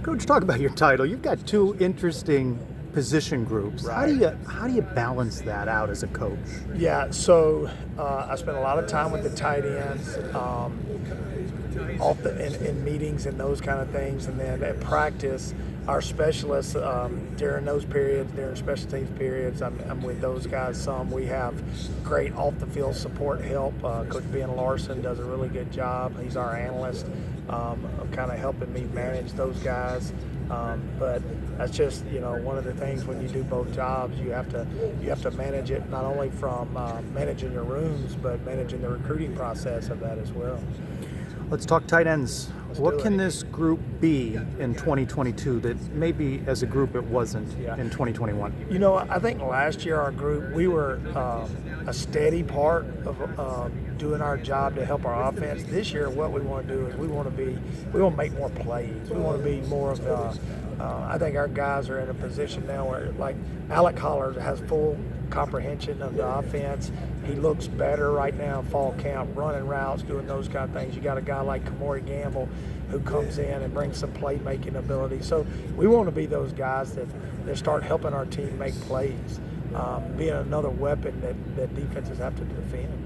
Coach, talk about your title. You've got two interesting position groups. Right. How do you balance that out as a coach? Yeah, so I spent a lot of time with the tight ends, in meetings and those kind of things, and then at practice, our specialists during those periods, during special teams periods, I'm with those guys some. We have great off the field support help. Coach Ben Larson does a really good job. He's our analyst, kind of helping me manage those guys. But that's just one of the things when you do both jobs, you have to manage it not only from managing your rooms, but managing the recruiting process of that as well. Let's talk tight ends. What can this group be in 2022 that maybe as a group it wasn't in 2021? I think last year our group, we were a steady part of doing our job to help our offense. This year what we want to do is we want to make more plays. We want to be more of I think our guys are in a position now where, like, Alec Holler has full comprehension of the offense. He looks better right now in fall camp, running routes, doing those kind of things. You got a guy like Kemore Gamble who comes in and brings some playmaking ability. So we want to be those guys that start helping our team make plays, being another weapon that defenses have to defend.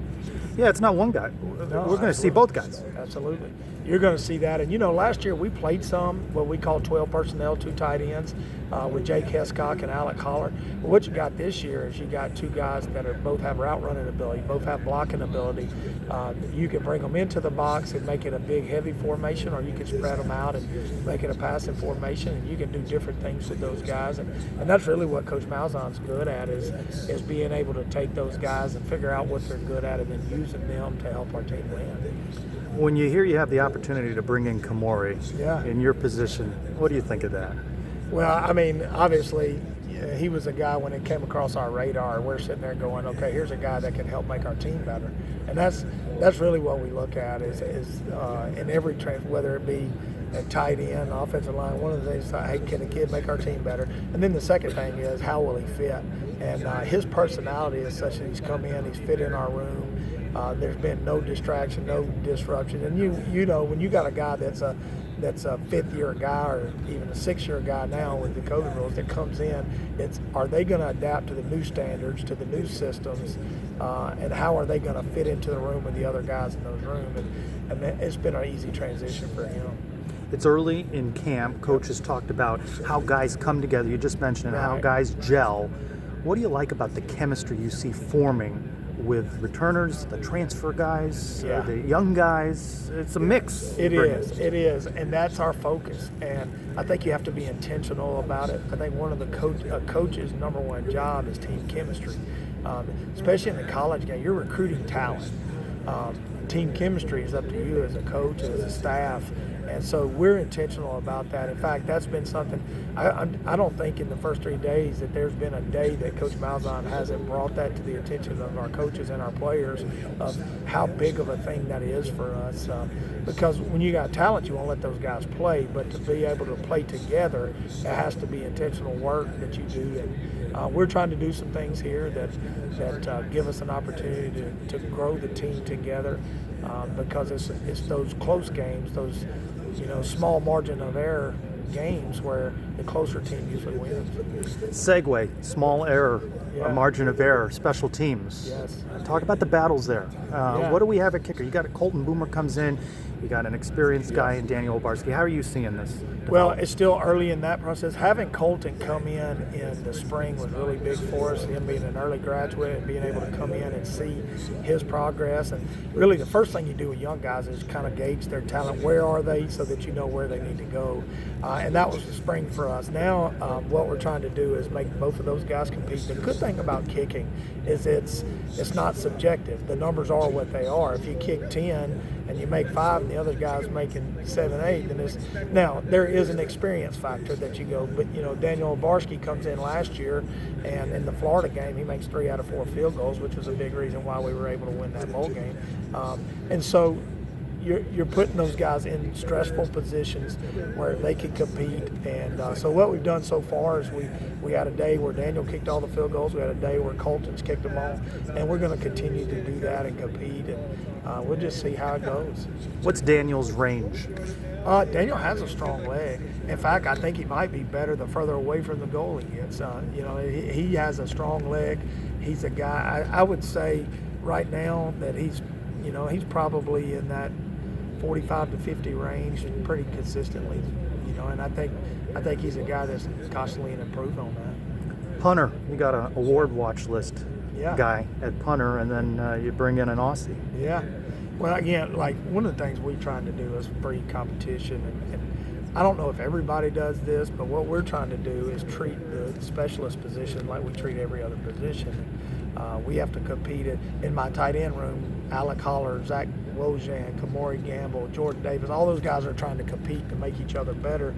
Yeah, it's not one guy. We're going to see both guys. Absolutely. You're going to see that. And, last year we played what we call 12 personnel, 2 tight ends, with Jake Hescock and Alec Holler. But what you got this year is you got 2 guys that both have route running ability, both have blocking ability. You can bring them into the box and make it a big, heavy formation, or you can spread them out and make it a passing formation, and you can do different things with those guys. And that's really what Coach Malzahn's good at is being able to take those guys and figure out what they're good at and then using them to help our team win. When you hear you have the opportunity to bring in Kemore in your position, what do you think of that? Well, I mean, obviously, he was a guy when it came across our radar. We're sitting there going, okay, here's a guy that can help make our team better. And that's really what we look at is in every trade, whether it be a tight end, offensive line. One of the things, hey, can the kid make our team better? And then the second thing is, how will he fit? And his personality is such that he's come in, he's fit in our room. There's been no distraction, no disruption. And when you got a guy that's a 5th-year guy or even a 6-year guy now with the COVID rules that comes in, are they going to adapt to the new standards, to the new systems, and how are they going to fit into the room with the other guys in those rooms? And it's been an easy transition for him. It's early in camp. Coach has talked about how guys come together. You just mentioned how guys gel. What do you like about the chemistry you see forming with returners, the transfer guys, the young guys? It's a mix. It is, and that's our focus. And I think you have to be intentional about it. I think one of the coach's number one job is team chemistry, especially in the college game. You're recruiting talent. Team chemistry is up to you as a coach, as a staff. And so we're intentional about that. In fact, that's been something, I don't think in the first 3 days that there's been a day that Coach Malzahn hasn't brought that to the attention of our coaches and our players of how big of a thing that is for us. Because when you got talent, you won't let those guys play, but to be able to play together, it has to be intentional work that you do. And we're trying to do some things here that give us an opportunity to grow the team together, because it's those close games, those small margin of error games where the closer team usually wins. Segue, small error, a margin of error, special teams. Yes. Talk about the battles there. What do we have at kicker? You got Colton Boomer comes in. You got an experienced guy in Daniel Obarski. How are you seeing this develop? Well, it's still early in that process. Having Colton come in the spring was really big for us, him being an early graduate and being able to come in and see his progress. And really the first thing you do with young guys is kind of gauge their talent. Where are they so that you know where they need to go? And that was the spring for us. Now what we're trying to do is make both of those guys compete. The good thing about kicking is it's not subjective. The numbers are what they are. If you kick 10 and you make 5 and the other guy's making 7, 8, then now there is an experience factor that you go, but Daniel Obarski comes in last year, and in the Florida game he makes 3 out of 4 field goals, which was a big reason why we were able to win that bowl game. And so you're putting those guys in stressful positions where they can compete. And so what we've done so far is we had a day where Daniel kicked all the field goals. We had a day where Colton's kicked them all. And we're going to continue to do that and compete. And we'll just see how it goes. What's Daniel's range? Daniel has a strong leg. In fact, I think he might be better the further away from the goal he gets. He has a strong leg. He's a guy, I would say right now that he's probably in that 45 to 50 range pretty consistently, and I think he's a guy that's constantly an improvement on that. Punter, you got an award watch list guy at punter, and then you bring in an Aussie. Yeah. Well, again, like one of the things we're trying to do is breed competition, and I don't know if everybody does this, but what we're trying to do is treat the specialist position like we treat every other position. We have to compete in my tight end room. Alec Holler, Zach Wojan, Kemore Gamble, Jordan Davis, all those guys are trying to compete to make each other better.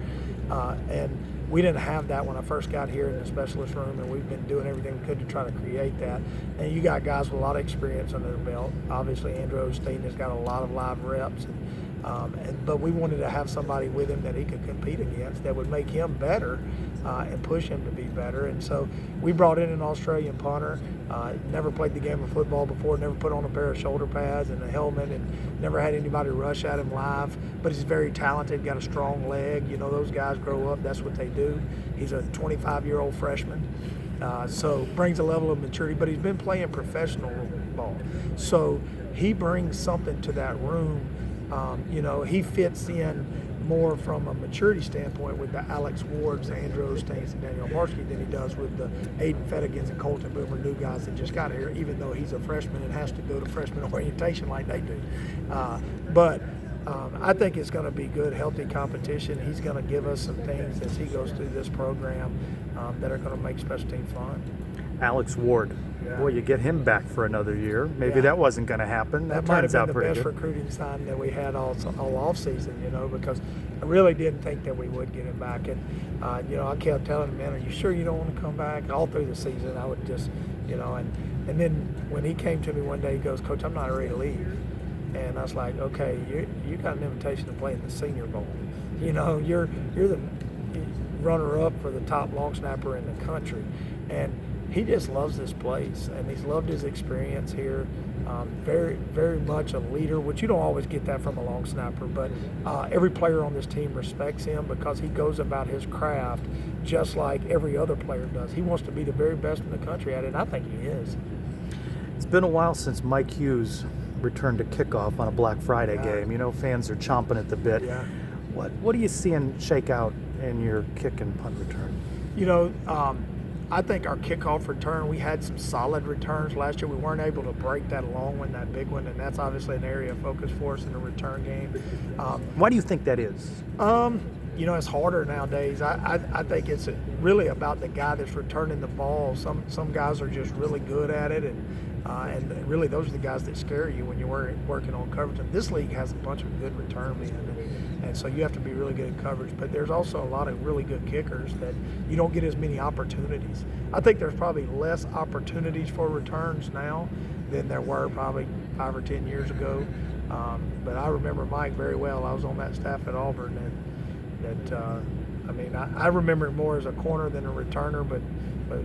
And we didn't have that when I first got here in the specialist room, and we've been doing everything we could to try to create that. And you got guys with a lot of experience under their belt. Obviously, Andrew Osteen has got a lot of live reps. But we wanted to have somebody with him that he could compete against that would make him better and push him to be better. And so we brought in an Australian punter, never played the game of football before, never put on a pair of shoulder pads and a helmet, and never had anybody rush at him live. But he's very talented, got a strong leg. Those guys grow up, that's what they do. He's a 25-year-old freshman. So brings a level of maturity, but he's been playing professional ball. So he brings something to that room. He fits in more from a maturity standpoint with the Alex Wards, the Andrew Ostains, and Daniel Obarski than he does with the Aiden Fedigans and Colton Boomer, new guys that just got here, even though he's a freshman and has to go to freshman orientation like they do. But I think it's going to be good, healthy competition. He's going to give us some things as he goes through this program that are going to make special teams fun. Alex Ward. Yeah. Boy, you get him back for another year. Maybe that wasn't going to happen. That might turns have out been the pretty best good. recruiting sign that we had all off season, because I really didn't think that we would get him back. And I kept telling him, man, are you sure you don't want to come back? All through the season, I would just, and then when he came to me one day, he goes, Coach, I'm not ready to leave. And I was like, okay, you got an invitation to play in the Senior Bowl. You're the runner-up for the top long snapper in the country, and he just loves this place, and he's loved his experience here. Very, very much a leader, which you don't always get that from a long snapper, but every player on this team respects him because he goes about his craft just like every other player does. He wants to be the very best in the country at it, and I think he is. It's been a while since Mike Hughes returned to kickoff on a Black Friday game. Fans are chomping at the bit. Yeah. What are you seeing shake out in your kick and punt return? I think our kickoff return, we had some solid returns last year. We weren't able to break that long one, that big one, and that's obviously an area of focus for us in the return game. Why do you think that is? It's harder nowadays. I think it's really about the guy that's returning the ball. Some guys are just really good at it, and really those are the guys that scare you when you're working on coverage. And this league has a bunch of good return men, and so you have to be really good at coverage. But there's also a lot of really good kickers that you don't get as many opportunities. I think there's probably less opportunities for returns now than there were probably 5 or 10 years ago. But I remember Mike very well. I was on that staff at Auburn, and I remember him more as a corner than a returner, but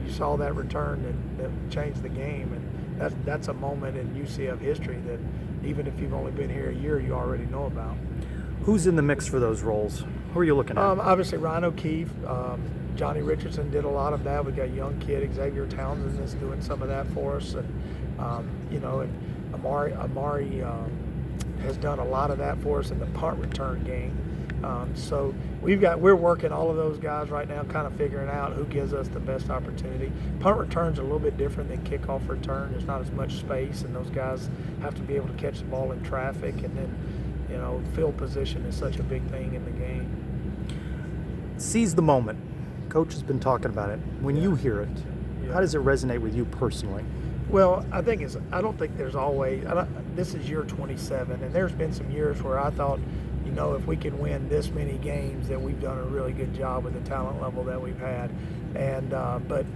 you saw that return that changed the game, and that's a moment in UCF history that even if you've only been here a year, you already know about. Who's in the mix for those roles? Who are you looking at? Obviously Ryan O'Keefe, Johnny Richardson did a lot of that. We got a young kid, Xavier Townsend, that's doing some of that for us, and and Amari has done a lot of that for us in the punt return game. So we're working all of those guys right now, kind of figuring out who gives us the best opportunity. Punt return's a little bit different than kickoff return. There's not as much space, and those guys have to be able to catch the ball in traffic, and then field position is such a big thing in the game. Seize the moment. Coach has been talking about it. When you hear it, how does it resonate with you personally? Well, I don't think there's always. This is year 27, and there's been some years where I thought, if we can win this many games, that we've done a really good job with the talent level that we've had. And but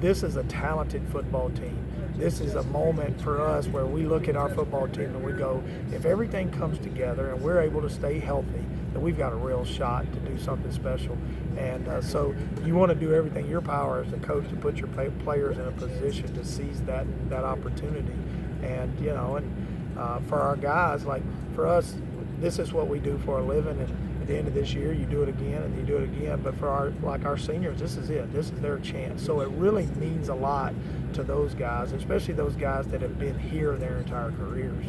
this is a talented football team. This is a moment for us where we look at our football team and we go, if everything comes together and we're able to stay healthy, then we've got a real shot to do something special. And so you want to do everything in your power as a coach to put your players in a position to seize that opportunity. And for our guys, like for us, this is what we do for a living, and At the end of this year, you do it again and you do it again. But for our seniors, this is it. This is their chance. So it really means a lot to those guys, especially those guys that have been here their entire careers.